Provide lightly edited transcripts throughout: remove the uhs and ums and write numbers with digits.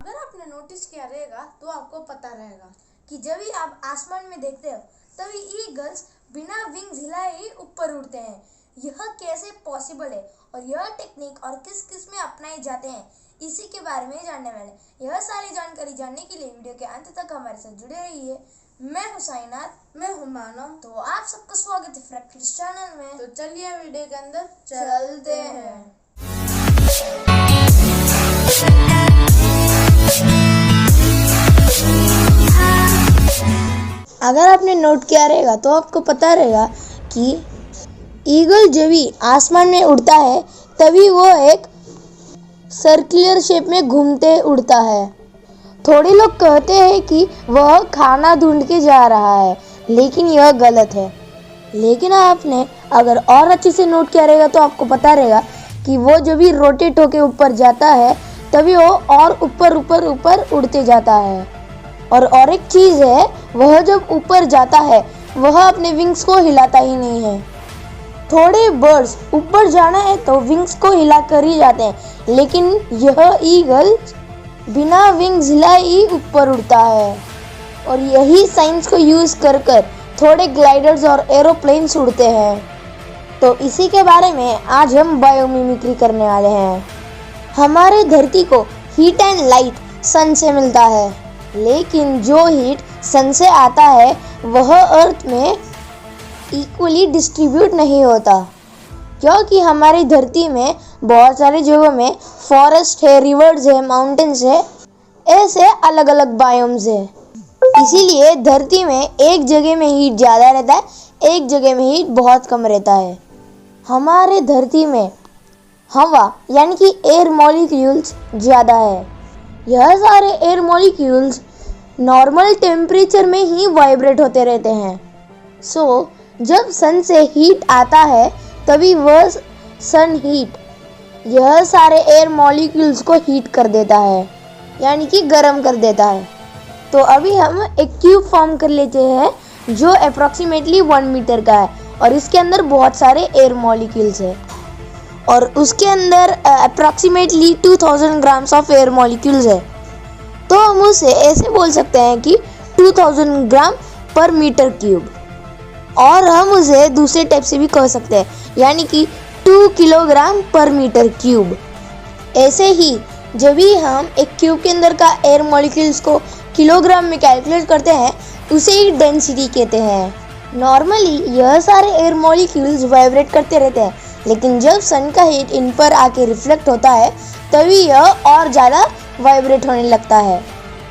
अगर आपने नोटिस किया रहेगा तो आपको पता रहेगा कि जब भी आप आसमान में देखते हो तभी ईगल्स बिना विंग्स हिलाए ही ऊपर उड़ते हैं। यह कैसे पॉसिबल है और यह टेक्निक और किस किस में अपनाए जाते हैं, इसी के बारे में जानने वाले। यह सारी जानकारी जानने के लिए वीडियो के अंत तक हमारे साथ जुड़े रहिए। मैं हूं साइनाथ। मैं हूं मानव। तो आप सबका स्वागत है फ्रैक्टल्स चैनल में। तो चलिए वीडियो के अंदर चलते हैं। अगर आपने नोट किया रहेगा तो आपको पता रहेगा कि ईगल जब भी आसमान में उड़ता है तभी वो एक सर्कुलर शेप में घूमते उड़ता है। थोड़े लोग कहते हैं कि वह खाना ढूंढ के जा रहा है, लेकिन यह गलत है। लेकिन आपने अगर और अच्छे से नोट किया रहेगा तो आपको पता रहेगा कि वो जब भी रोटेट होके ऊपर जाता है तभी वो और ऊपर ऊपर ऊपर उड़ते जाता है। और एक चीज़ है, वह जब ऊपर जाता है वह अपने विंग्स को हिलाता ही नहीं है। थोड़े बर्ड्स ऊपर जाना है तो विंग्स को हिला कर ही जाते हैं, लेकिन यह ईगल बिना विंग्स हिलाए ही ऊपर उड़ता है। और यही साइंस को यूज़ कर थोड़े ग्लाइडर्स और एरोप्लेन्स उड़ते हैं। तो इसी के बारे में आज हम बायोमिमिक्री करने वाले हैं। हमारे धरती को हीट एंड लाइट सन से मिलता है, लेकिन जो हीट सन से आता है वह अर्थ में इक्वली डिस्ट्रीब्यूट नहीं होता, क्योंकि हमारी धरती में बहुत सारी जगहों में फॉरेस्ट है, रिवर्स है, माउंटेन्स है, ऐसे अलग अलग बायोम्स है। इसीलिए धरती में एक जगह में हीट ज़्यादा रहता है, एक जगह में हीट बहुत कम रहता है। हमारे धरती में हवा यानी कि एयर मॉलिक्यूल्स ज़्यादा है। यह सारे एयर मॉलिक्यूल्स नॉर्मल टेम्परेचर में ही वाइब्रेट होते रहते हैं। जब सन से हीट आता है तभी वह सन हीट यह सारे एयर मॉलिक्यूल्स को हीट कर देता है, यानी कि गर्म कर देता है। तो अभी हम एक क्यूब फॉर्म कर लेते हैं जो अप्रॉक्सीमेटली 1 मीटर का है और इसके अंदर बहुत सारे एयर मॉलिक्यूल्स है और उसके अंदर approximately 2000 grams of air molecules है। तो हम उसे ऐसे बोल सकते हैं कि 2000 ग्राम पर मीटर क्यूब। और हम उसे दूसरे टाइप से भी कह सकते हैं, यानी कि 2 किलोग्राम पर मीटर क्यूब। ऐसे ही जब भी हम एक क्यूब के अंदर का एयर मॉलिक्यूल्स को किलोग्राम में कैलकुलेट करते हैं उसे ही डेंसिटी कहते हैं। नॉर्मली यह सारे एयर मॉलिक्यूल्स वाइब्रेट करते रहते हैं, लेकिन जब सन का हीट इन पर आके रिफ्लेक्ट होता है तभी यह और ज़्यादा वाइब्रेट होने लगता है।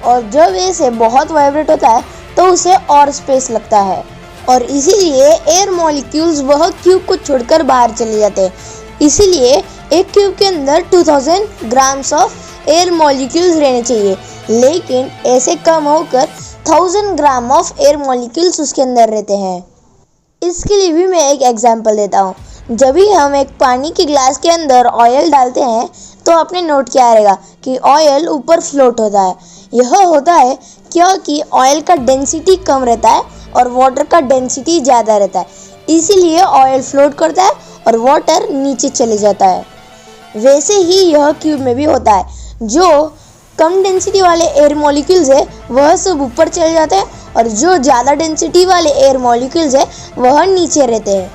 और जब ऐसे बहुत वाइब्रेट होता है तो उसे और स्पेस लगता है और इसीलिए एयर मॉलिक्यूल्स वह क्यूब को छोड़कर बाहर चले जाते हैं। इसीलिए एक क्यूब के अंदर 2000 ग्राम्स ऑफ एयर मॉलिक्यूल्स रहने चाहिए, लेकिन ऐसे कम होकर 1000 ग्राम ऑफ एयर मॉलिक्यूल्स उसके अंदर रहते हैं। इसके लिए भी मैं एक एग्जांपल देता हूँ। जब भी हम एक पानी के ग्लास के अंदर ऑयल डालते हैं तो आपने नोट किया रहेगा कि ऑयल ऊपर फ्लोट होता है। यह होता है क्योंकि ऑयल का डेंसिटी कम रहता है और वाटर का डेंसिटी ज़्यादा रहता है, इसीलिए ऑयल फ्लोट करता है और वाटर नीचे चले जाता है। वैसे ही यह क्यूब में भी होता है। जो कम डेंसिटी वाले एयर मॉलिक्यूल्स है वह सब ऊपर चले जाते हैं और जो ज़्यादा डेंसिटी वाले एयर मॉलिक्यूल्स है वह नीचे रहते हैं।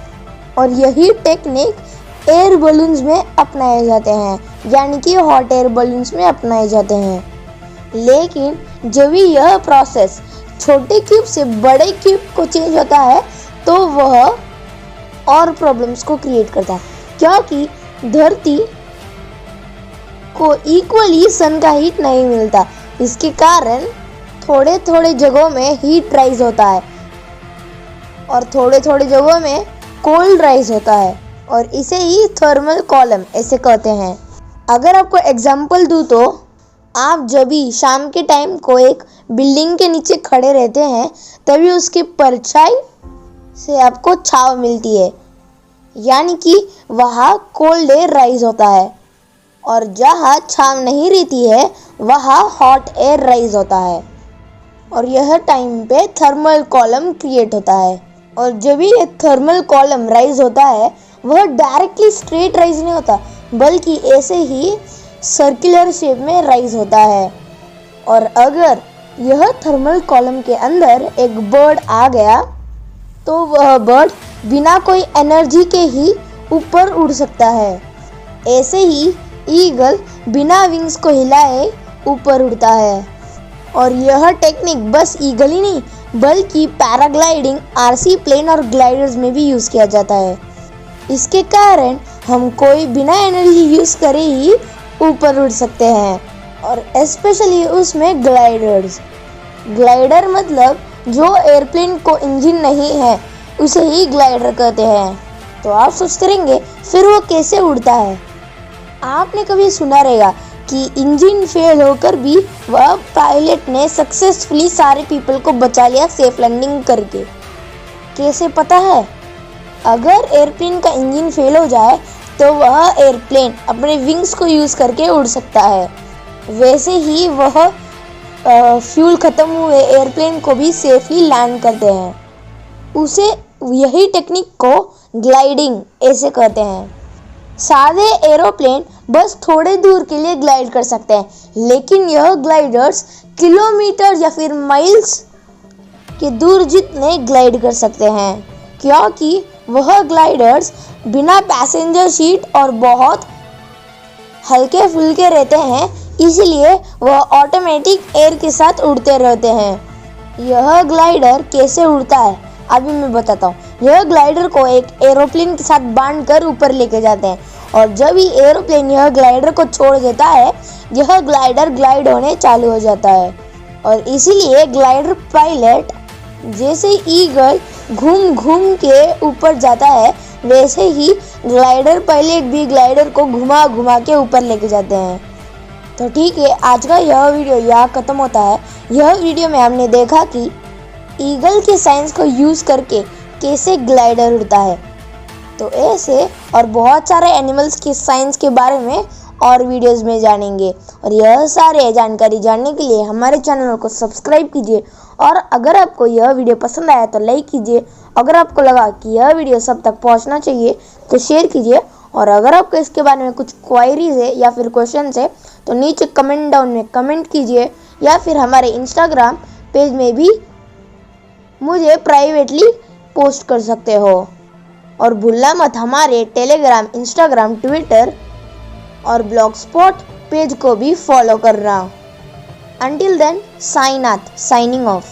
और यही टेक्निक एयर बलून्स में अपनाए जाते हैं, यानी कि हॉट एयर बलून्स में अपनाए जाते हैं। लेकिन जब भी यह प्रोसेस छोटे क्यूब से बड़े क्यूब को चेंज होता है तो वह और प्रॉब्लम्स को क्रिएट करता है, क्योंकि धरती को इक्वली सन का हीट नहीं मिलता। इसके कारण थोड़े थोड़े जगहों में हीट राइज होता है और थोड़े थोड़े जगहों में कोल्ड राइज होता है, और इसे ही थर्मल कॉलम ऐसे कहते हैं। अगर आपको एग्जांपल दूँ तो आप जब भी शाम के टाइम को एक बिल्डिंग के नीचे खड़े रहते हैं तभी उसकी परछाई से आपको छांव मिलती है, यानी कि वहाँ कोल्ड एयर राइज होता है, और जहाँ छांव नहीं रहती है वहाँ हॉट एयर राइज होता है और यह टाइम पे थर्मल कॉलम क्रिएट होता है। और जब भी ये थर्मल कॉलम राइज होता है वह डायरेक्टली स्ट्रेट राइज नहीं होता, बल्कि ऐसे ही सर्कुलर शेप में राइज होता है। और अगर यह थर्मल कॉलम के अंदर एक बर्ड आ गया तो वह बर्ड बिना कोई एनर्जी के ही ऊपर उड़ सकता है। ऐसे ही ईगल बिना विंग्स को हिलाए ऊपर उड़ता है। और यह टेक्निक बस ईगल ही नहीं बल्कि पैराग्लाइडिंग, आरसी प्लेन और ग्लाइडर्स में भी यूज़ किया जाता है। इसके कारण हम कोई बिना एनर्जी यूज़ करे ही ऊपर उड़ सकते हैं और स्पेशली उसमें ग्लाइडर्स। ग्लाइडर मतलब जो एयरप्लेन को इंजन नहीं है उसे ही ग्लाइडर कहते हैं। तो आप सोचते रहेंगे फिर वो कैसे उड़ता है। आपने कभी सुना रहेगा कि इंजन फेल होकर भी वह पायलट ने सक्सेसफुली सारे पीपल को बचा लिया सेफ लैंडिंग करके। कैसे पता है? अगर एयरप्लेन का इंजन फेल हो जाए तो वह एयरप्लेन अपने विंग्स को यूज़ करके उड़ सकता है। वैसे ही वह फ्यूल ख़त्म हुए एयरप्लेन को भी सेफली लैंड करते हैं। उसे यही टेक्निक को ग्लाइडिंग ऐसे कहते हैं। सादे एरोप्लेन बस थोड़े दूर के लिए ग्लाइड कर सकते हैं, लेकिन यह ग्लाइडर्स किलोमीटर या फिर माइल्स के दूर जितने ग्लाइड कर सकते हैं, क्योंकि वह ग्लाइडर्स बिना पैसेंजर सीट और बहुत हल्के फुल्के रहते हैं, इसलिए वह ऑटोमेटिक एयर के साथ उड़ते रहते हैं। यह ग्लाइडर कैसे उड़ता है अभी मैं बताता हूँ। यह ग्लाइडर को एक एरोप्लेन के साथ बांध कर ऊपर लेके जाते हैं और जब ही एरोप्लेन यह ग्लाइडर को छोड़ देता है यह ग्लाइडर ग्लाइड होने चालू हो जाता है। और इसीलिए ग्लाइडर पायलट जैसे ईगल घूम घूम के ऊपर जाता है वैसे ही ग्लाइडर पायलट भी ग्लाइडर को घुमा घुमा के ऊपर लेके जाते हैं। तो ठीक है, आज का यह वीडियो यहाँ ख़त्म होता है। यह वीडियो में हमने देखा कि ईगल के साइंस को यूज़ करके कैसे ग्लाइडर उड़ता है। तो ऐसे और बहुत सारे एनिमल्स के साइंस के बारे में और वीडियोस में जानेंगे। और यह सारे जानकारी जानने के लिए हमारे चैनल को सब्सक्राइब कीजिए। और अगर आपको यह वीडियो पसंद आया तो लाइक कीजिए। अगर आपको लगा कि यह वीडियो सब तक पहुंचना चाहिए तो शेयर कीजिए। और अगर आपको इसके बारे में कुछ क्वायरीज है या फिर क्वेश्चन है तो नीचे कमेंट डाउन में कमेंट कीजिए या फिर हमारे इंस्टाग्राम पेज में भी मुझे प्राइवेटली पोस्ट कर सकते हो। और भूलना मत हमारे टेलीग्राम, इंस्टाग्राम, ट्विटर और ब्लॉगस्पॉट पेज को भी फॉलो करना। Until then, signing off.